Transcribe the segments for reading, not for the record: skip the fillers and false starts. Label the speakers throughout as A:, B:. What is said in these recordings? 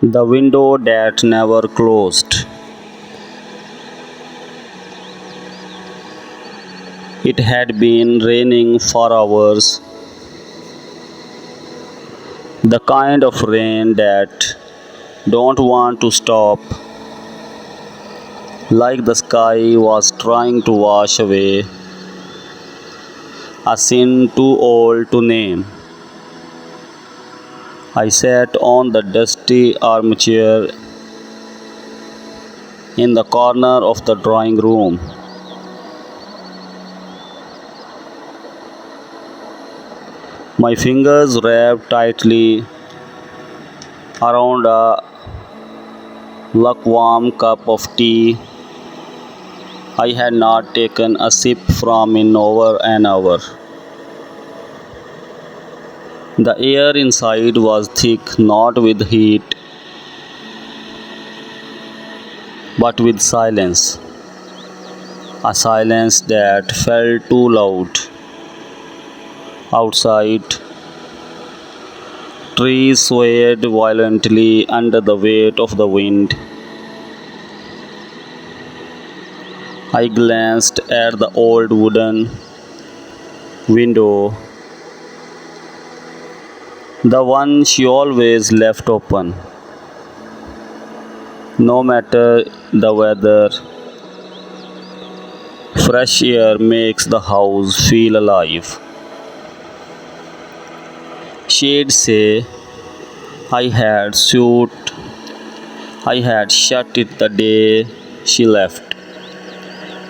A: The window that never closed. It had been raining for hours, the kind of rain that don't want to stop, like the sky was trying to wash away a sin too old to name. I sat on the dusty armchair in the corner of the drawing room. My fingers wrapped tightly around a lukewarm cup of tea I had not taken a sip from in over an hour. The air inside was thick not with heat but with silence, a silence that felt too loud. Outside, trees swayed violently under the weight of the wind. I glanced at the old wooden window, the one she always left open. No matter the weather, fresh air makes the house feel alive. She'd say I had shoot I had shut it the day she left,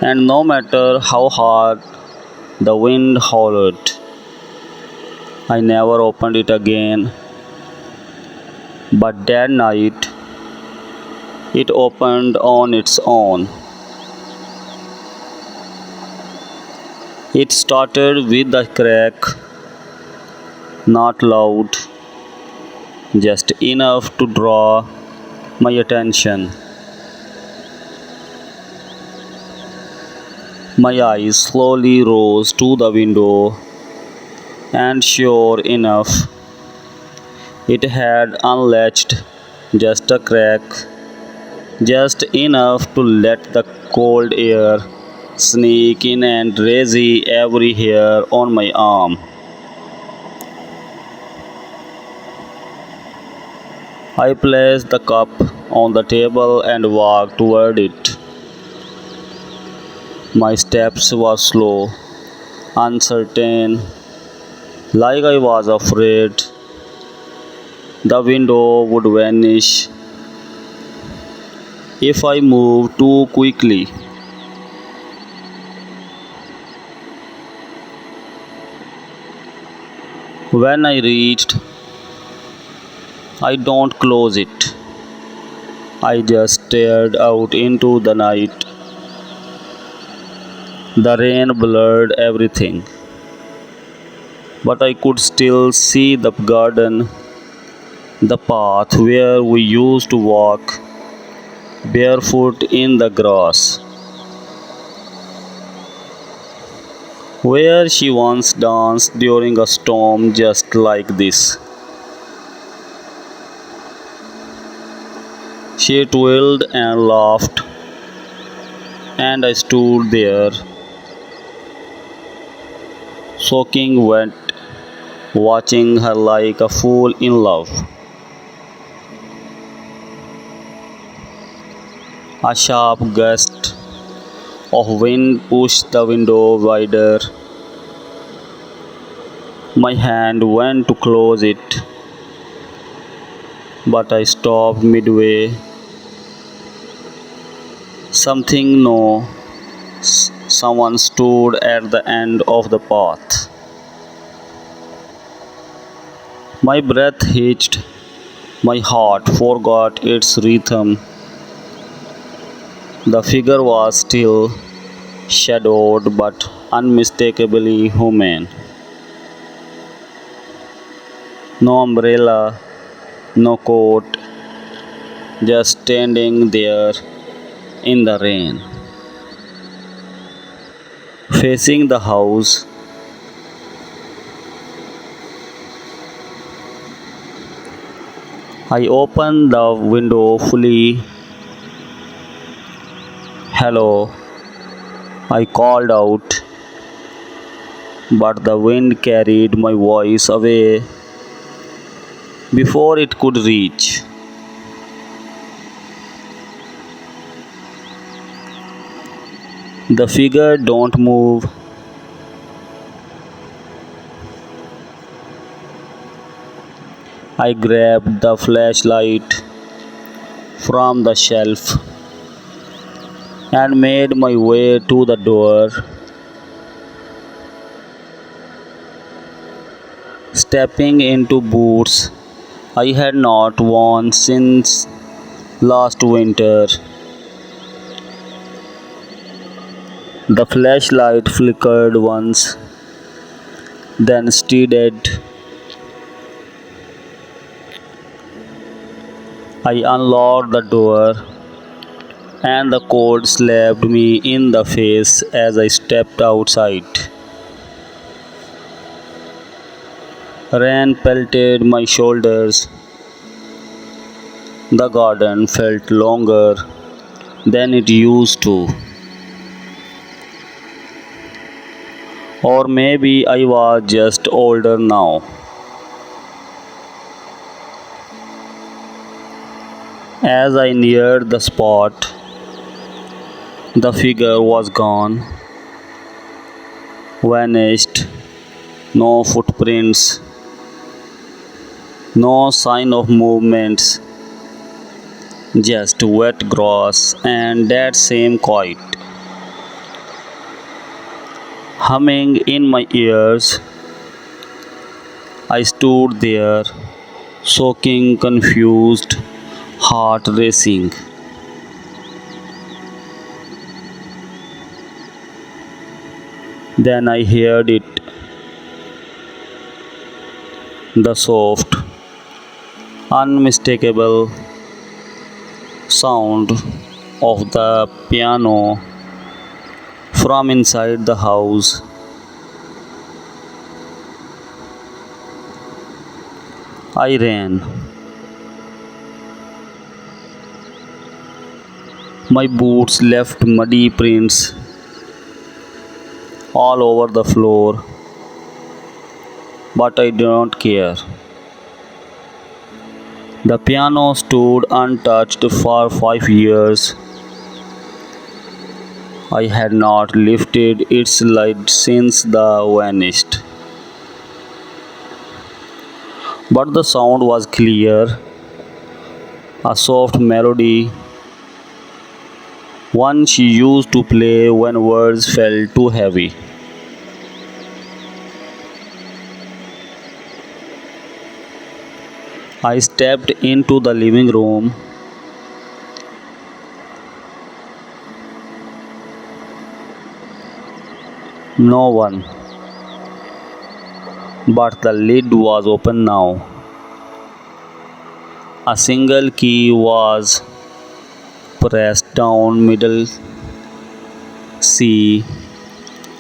A: and no matter how hard the wind howled, I never opened it again. But that night it opened on its own. It started with a crack, not loud, just enough to draw my attention. My eyes slowly rose to the window, and sure enough, it had unlatched just a crack, just enough to let the cold air sneak in and raise every hair on my arm. I placed the cup on the table and walked toward it. My steps were slow, uncertain, like I was afraid the window would vanish if I moved too quickly. When I reached, I don't close it. I just stared out into the night. The rain blurred everything, but I could still see the garden, the path where we used to walk barefoot in the grass, where she once danced during a storm just like this. She twirled and laughed, and I stood there, soaking wet, watching her like a fool in love. A sharp gust of wind pushed the window wider. My hand went to close it, but I stopped midway. Something no, someone stood at the end of the path. My breath hitched, my heart forgot its rhythm. The figure was still, shadowed but unmistakably human. No umbrella, no coat, just standing there in the rain. Facing the house, I opened the window fully. Hello, I called out, but the wind carried my voice away before it could reach. The figure don't move. I grabbed the flashlight from the shelf and made my way to the door. Stepping into boots I had not worn since last winter. The flashlight flickered once, then steadied. I unlocked the door, and the cold slapped me in the face as I stepped outside. Rain pelted my shoulders. The garden felt longer than it used to. Or maybe I was just older now. As I neared the spot, the figure was gone, vanished, no footprints, no sign of movements, just wet grass and that same quiet humming in my ears. I stood there, soaking, confused, heart racing. Then I heard it, the soft, unmistakable sound of the piano from inside the house. I ran. My boots left muddy prints all over the floor, but I don't care. The piano stood untouched for 5 years. I had not lifted its lid since the vanished. But the sound was clear, a soft melody, one she used to play when words felt too heavy. I stepped into the living room. No one, but the lid was open now. A single key was pressed down middle C,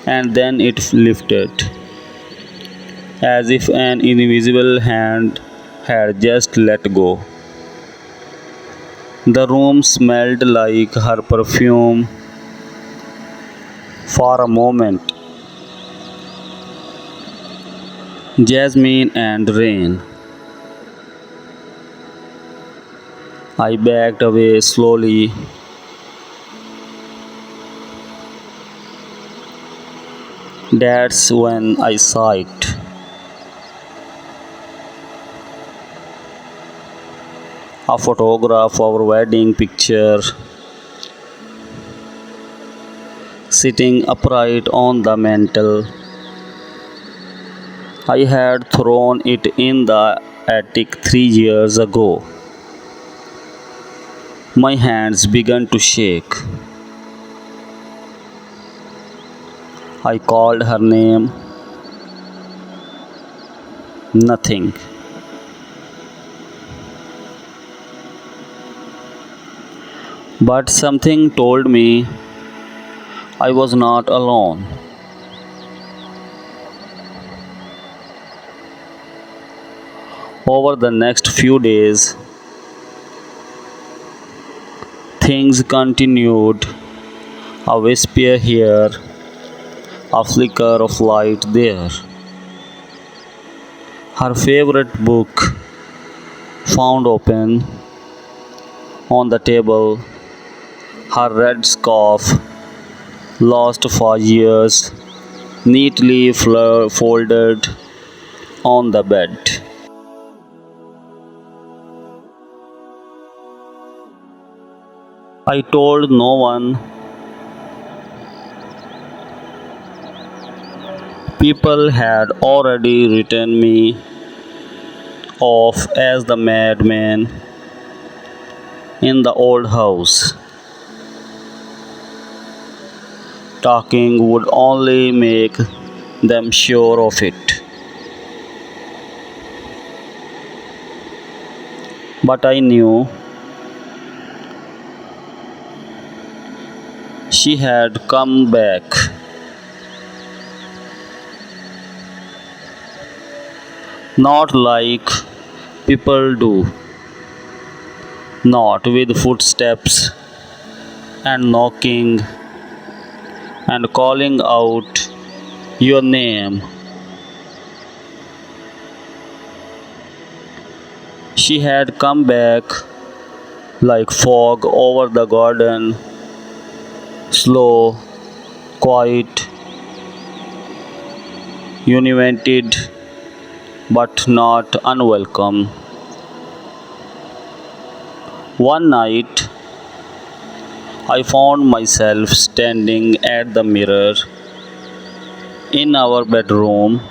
A: and then it lifted, as if an invisible hand had just let go. The room smelled like her perfume for a moment, jasmine and rain. I backed away slowly. That's when I saw it. A photograph of our wedding picture, sitting upright on the mantel. I had thrown it in the attic 3 years ago. My hands began to shake. I called her name. Nothing. But something told me I was not alone. Over the next few days, Things continued, a whisper here, a flicker of light there. Her favorite book found open on the table, her red scarf, lost for years, neatly folded on the bed. I told no one. People had already written me off as the madman in the old house. Talking would only make them sure of it. But I knew she had come back, not like people do, not with footsteps and knocking and calling out your name. She had come back like fog over the garden, slow, quiet, uninvited, but not unwelcome. One night, I found myself standing at the mirror in our bedroom.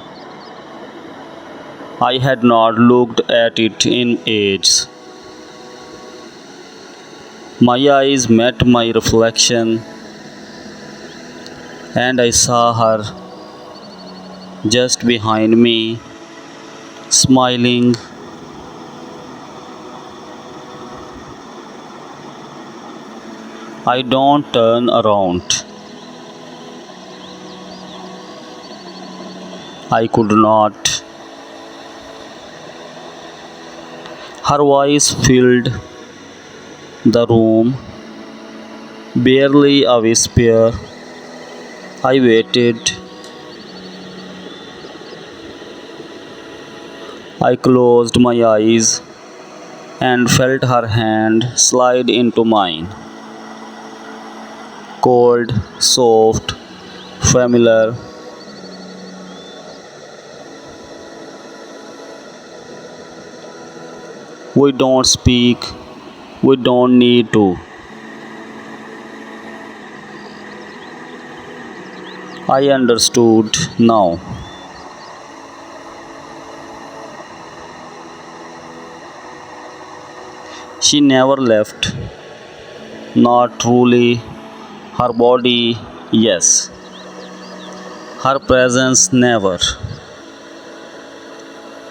A: I had not looked at it in ages. My eyes met my reflection, and I saw her just behind me, smiling. I don't turn around. I could not. Her voice filled the room, barely a whisper. I waited. I closed my eyes and felt her hand slide into mine. Cold, soft, familiar. We don't speak, we don't need to. I understood now. She never left, not truly. Her body, yes. Her presence, never.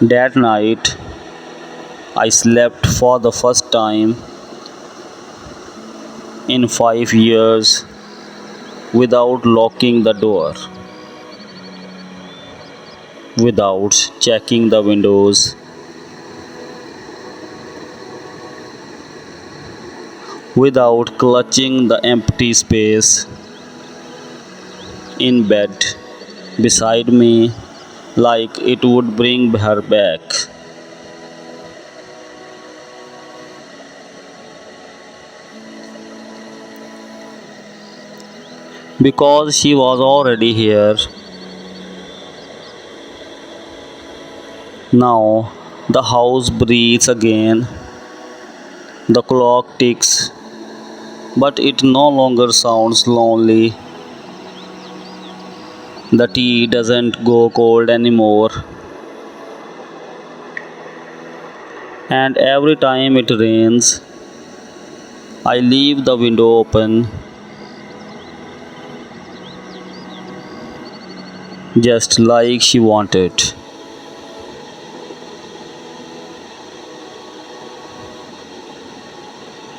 A: That night, I slept for the first time in 5 years without locking the door, without checking the windows, without clutching the empty space in bed beside me like it would bring her back. Because she was already here. Now the house breathes again, the clock ticks, but it no longer sounds lonely. The tea doesn't go cold anymore, and every time it rains, I leave the window open just like she wanted.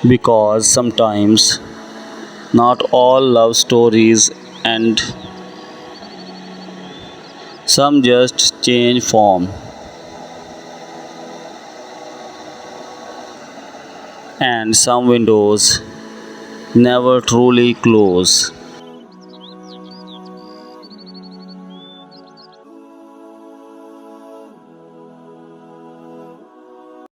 A: Because sometimes not all love stories end, some just change form, and some windows never truly close.